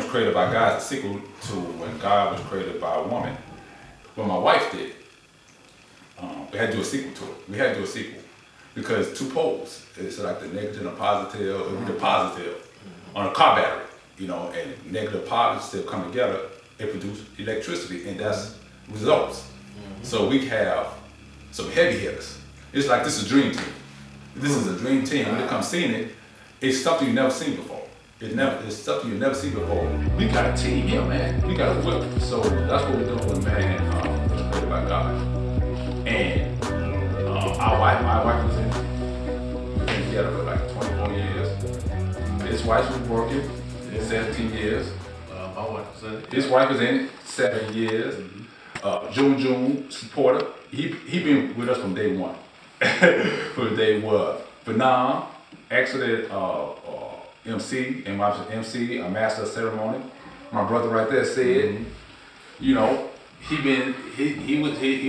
was created by God is a sequel to when God was created by a woman. What my wife did. We had to do a sequel to it. We had to do a sequel because two poles. It's like the negative and the positive, or the positive on a car battery, you know, and negative positive come together, it produces electricity, and that's results. So we have some heavy hitters. It's like this is a dream team. This is a dream team. When it comes seeing it, it's something you've never seen before. It's something you've never seen before. We got a team here, man. We got a whip. So that's what we're doing with Man was created by God. And my wife was in it. We've been together for like 24 years. His wife was working 17 years. My wife was in it. His wife was in it 7 years. June supporter. He been with us from day one. From day one. Phenom, excellent MC, and my MC, a master of ceremony. My brother right there said, you know, he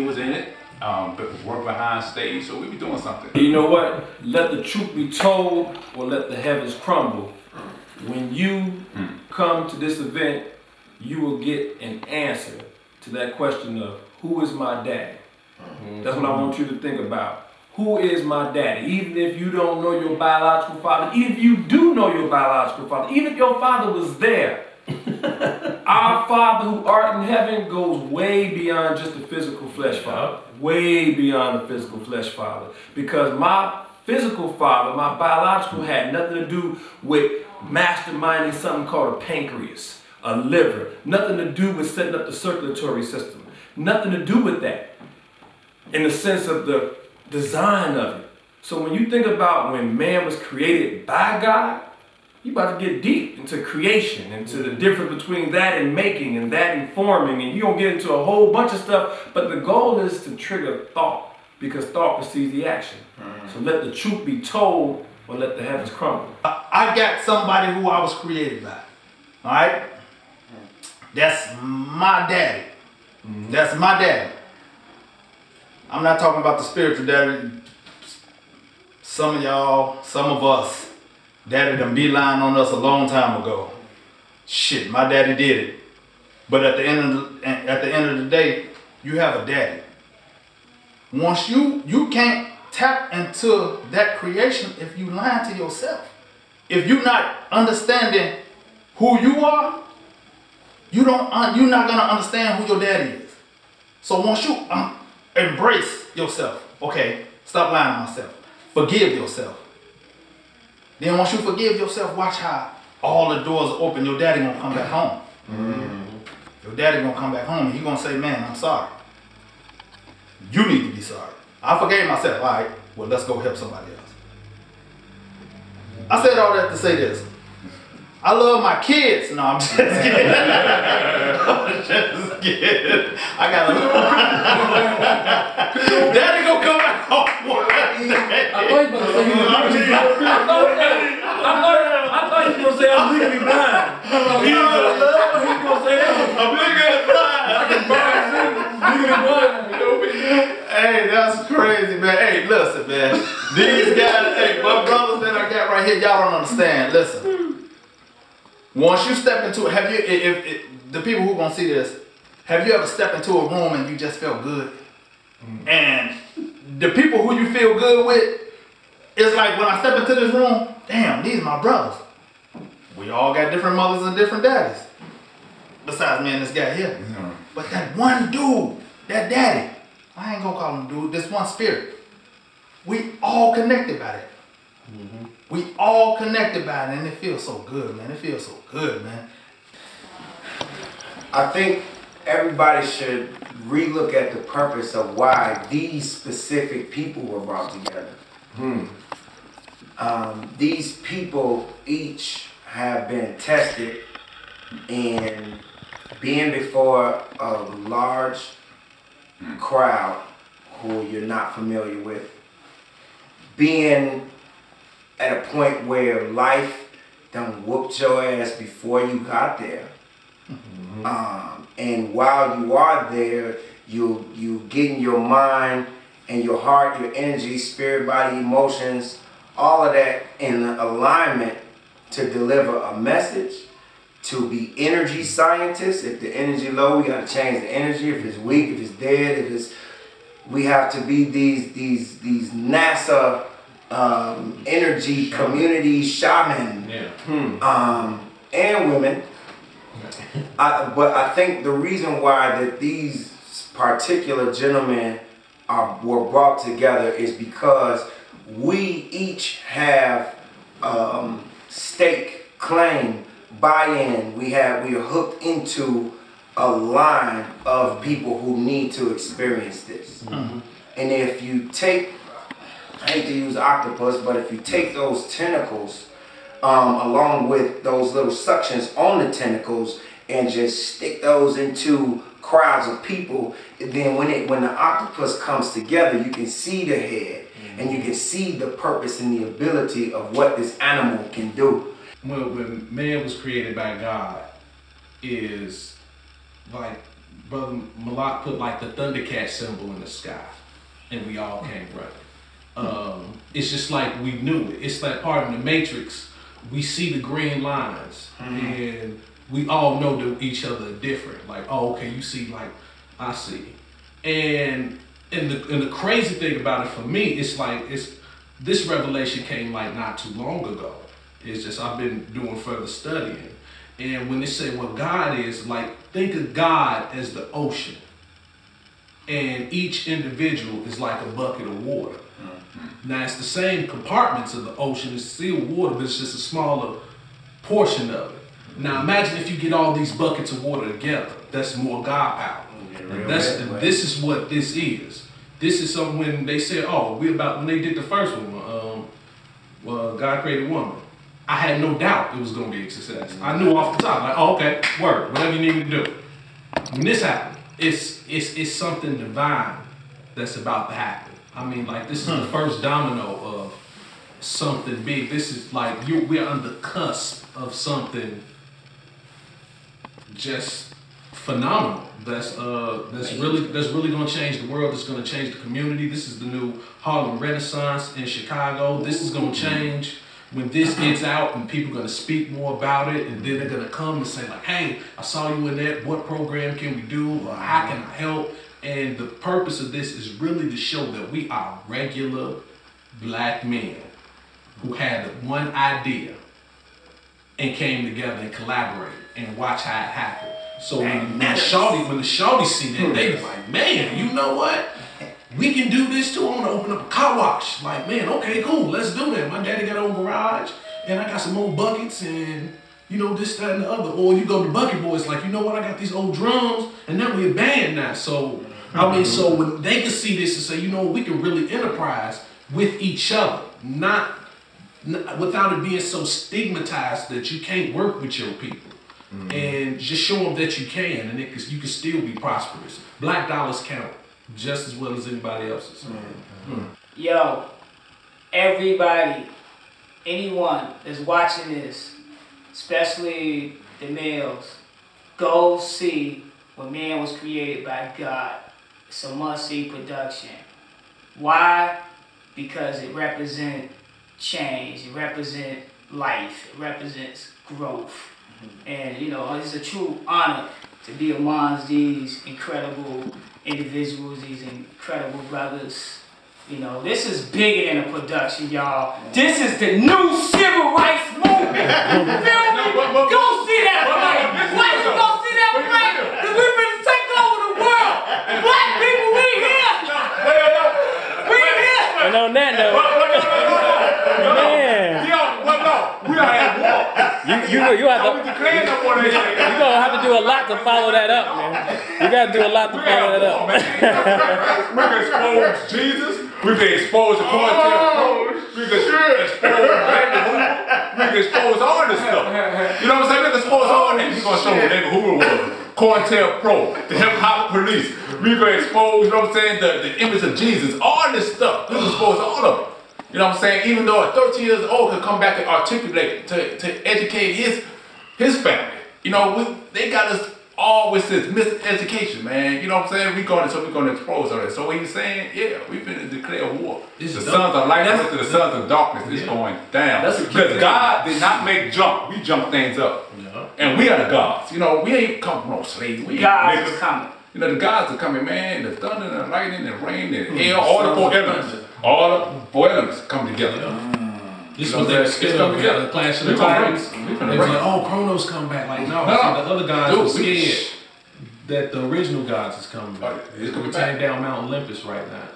was in it. But work behind stage, so we be doing something. You know what? Let the truth be told, or let the heavens crumble. When you come to this event, you will get an answer to that question of who is my daddy. That's what I want you to think about. Who is my daddy? Even if you don't know your biological father, even if you do know your biological father, even if your father was there, our Father who art in heaven goes way beyond just the physical flesh father. Way beyond the physical flesh father. Because my physical father, my biological, had nothing to do with masterminding something called a pancreas, a liver. Nothing to do with setting up the circulatory system. Nothing to do with that in the sense of the design of it. So when you think about when man was created by God, you about to get deep into creation, into the difference between that and making and that and forming, and you're going to get into a whole bunch of stuff, but the goal is to trigger thought, because thought precedes the action. So let the truth be told, or let the heavens crumble. I got somebody who I was created by, all right? That's my daddy. That's my daddy. I'm not talking about the spiritual daddy. Some of y'all, some of us, daddy done beeline on us a long time ago. Shit, my daddy did it. But at the end of the day, you have a daddy. Once you can't tap into that creation if you lying to yourself. If you're not understanding who you are, you're not gonna understand who your daddy is. So once you embrace yourself, okay, stop lying to myself. Forgive yourself. Then once you forgive yourself, watch how all the doors are open. Your daddy gonna come back home. Your daddy gonna come back home and he gonna say, man, I'm sorry. You need to be sorry. I forgave myself. All right, well, let's go help somebody else. I said all that to say this. I love my kids. No, I'm just kidding. I'm just kidding. I got a daddy gonna come back home. I thought you were going to say I'm legally blind. He was going to say that. I'm legally blind. Hey, that's crazy, man. Hey, listen, man. These guys, hey, my brothers that I got right here, y'all don't understand. Listen. Once you step into it, have you, if the people who gonna see this, have you ever stepped into a room and you just felt good? And the people who you feel good with, it's like when I step into this room, damn, these are my brothers. We all got different mothers and different daddies. Besides me and this guy here. But that one dude, that daddy, I ain't gonna call him dude, this one spirit. We all connected by that. We all connected by it, and it feels so good, man. It feels so good, man. I think everybody should relook at the purpose of why these specific people were brought together. These people each have been tested in being before a large crowd who you're not familiar with, being at a point where life done whooped your ass before you got there. And while you are there, you getting your mind and your heart, your energy, spirit, body, emotions, all of that in alignment to deliver a message to be energy scientists. If the energy low, we got to change the energy. If it's weak, if it's dead, if it's, we have to be these NASA energy community shaman, and women. But I think the reason why that these particular gentlemen were brought together is because we each have stake, claim, buy-in. We are hooked into a line of people who need to experience this. And if you take, I hate to use octopus, but if you take those tentacles along with those little suctions on the tentacles and just stick those into crowds of people, then when the octopus comes together, you can see the head and you can see the purpose and the ability of what this animal can do. When man was created by God, is like Brother Malaak put like the Thundercat symbol in the sky, and we all came running. It's just like we knew it. It's like part of the Matrix. We see the green lines, and we all know that each other are different. Like, oh, okay, you see, like I see. And the crazy thing about it for me, it's like this revelation came like not too long ago. It's just I've been doing further studying. And when they say what God is, like, think of God as the ocean. And each individual is like a bucket of water. Now, it's the same compartments of the ocean. It's still water, but it's just a smaller portion of it. Now, imagine if you get all these buckets of water together. That's more God power. This is what this is. This is something when they said, oh, when they did the first one, God created woman. I had no doubt it was going to be a success. I knew off the top, like, oh, okay, word, whatever you need me to do. When this happened, it's something divine that's about to happen. I mean, like, this is the first domino of something big. This is like, we're on the cusp of something just phenomenal. That's really going to change the world. It's going to change the community. This is the new Harlem Renaissance in Chicago. This is going to change when this gets out and people are going to speak more about it, and then they're going to come and say like, hey, I saw you in that. What program can we do? Or how can I help? And the purpose of this is really to show that we are regular black men who had one idea and came together and collaborated and watch how it happened. So when the shawty see that, they was like, man, you know what? We can do this too. I want to open up a car wash. Like, man, okay, cool, let's do that. My daddy got a garage, and I got some old buckets, and you know, this, that, and the other. Or you go to Bucket Boys, like, you know what? I got these old drums, and now we're a band now. So, I mean, so when they can see this and say, you know, we can really enterprise with each other, not without it being so stigmatized that you can't work with your people. And just show them that you can, and you can still be prosperous. Black dollars count just as well as anybody else's. Yo, everybody, anyone that's watching this, especially the males, go see When Man Was Created by God. It's a must-see production. Why? Because it represents change, it represents life, it represents growth. And you know, it's a true honor to be amongst these incredible individuals, these incredible brothers. You know, this is bigger than a production, y'all. This is the new civil rights movement. You feel me? Go see that play. Why you go see that play? Because we're going to take over the world. Black people, we here. We here. And on that note, man. We are at war. You have to. You're gonna have to do a lot to follow that up, man. You gotta do a lot to follow that up. We can expose Jesus. We can expose the COINTELPRO. We can expose Baby Hoover. We can expose all this stuff. You know what I'm saying? We can expose all that. We're gonna show who Baby Hoover was. COINTELPRO, the hip hop police. We can expose, you know what I'm saying, the image of Jesus. All this stuff. We can expose all of it. You know what I'm saying? Even though at 13 years old could come back and articulate to educate his family. You know, they got us all with this miseducation, man. You know what I'm saying? We're gonna expose all that. So what he's saying, yeah, we're gonna declare war. The sons of light to the sons of darkness is going down. Because God did not make junk. We jump things up. And we are the gods. You know, we ain't come from no slaves. We ain't God niggas. is coming. You know, the gods are coming, man. The thunder and the lightning and the rain and hell, all the four elements. All the four elements come together. This was their skill together. The Clash of the Titans. They was like, oh, Kronos come back. Like, no. See, the other gods were scared that the original gods is coming back. We're tearing down Mount Olympus right now.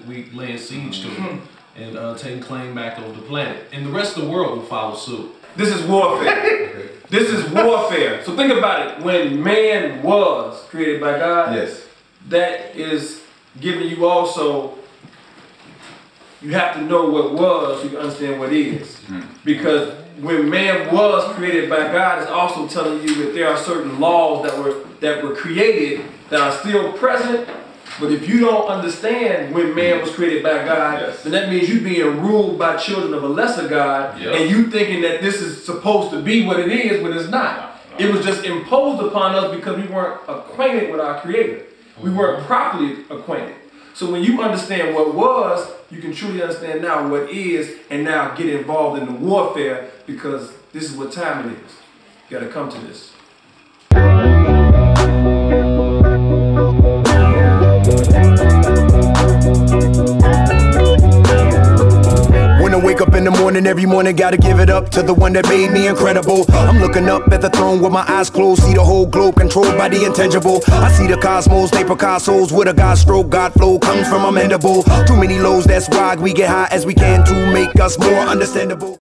We laying siege to it and taking claim back over the planet. And the rest of the world will follow suit. This is warfare. This is warfare. So think about it. When man was created by God, Yes. that is giving you also, you have to know what was so you can understand what is. Because when man was created by God, it's also telling you that there are certain laws that were created that are still present. But if you don't understand when man was created by God, then that means you being ruled by children of a lesser God, and you thinking that this is supposed to be what it is, when it's not. It was just imposed upon us because we weren't acquainted with our Creator. We weren't properly acquainted. So when you understand what was, you can truly understand now what is, and now get involved in the warfare, because this is what time it is. You gotta come to this. When I wake up in the morning, every morning gotta give it up to the one that made me incredible. I'm looking up at the throne with my eyes closed, see the whole globe controlled by the intangible. I see the cosmos, they Picasso's with a God stroke, God flow comes from amendable. Too many lows, that's why we get high as we can to make us more understandable.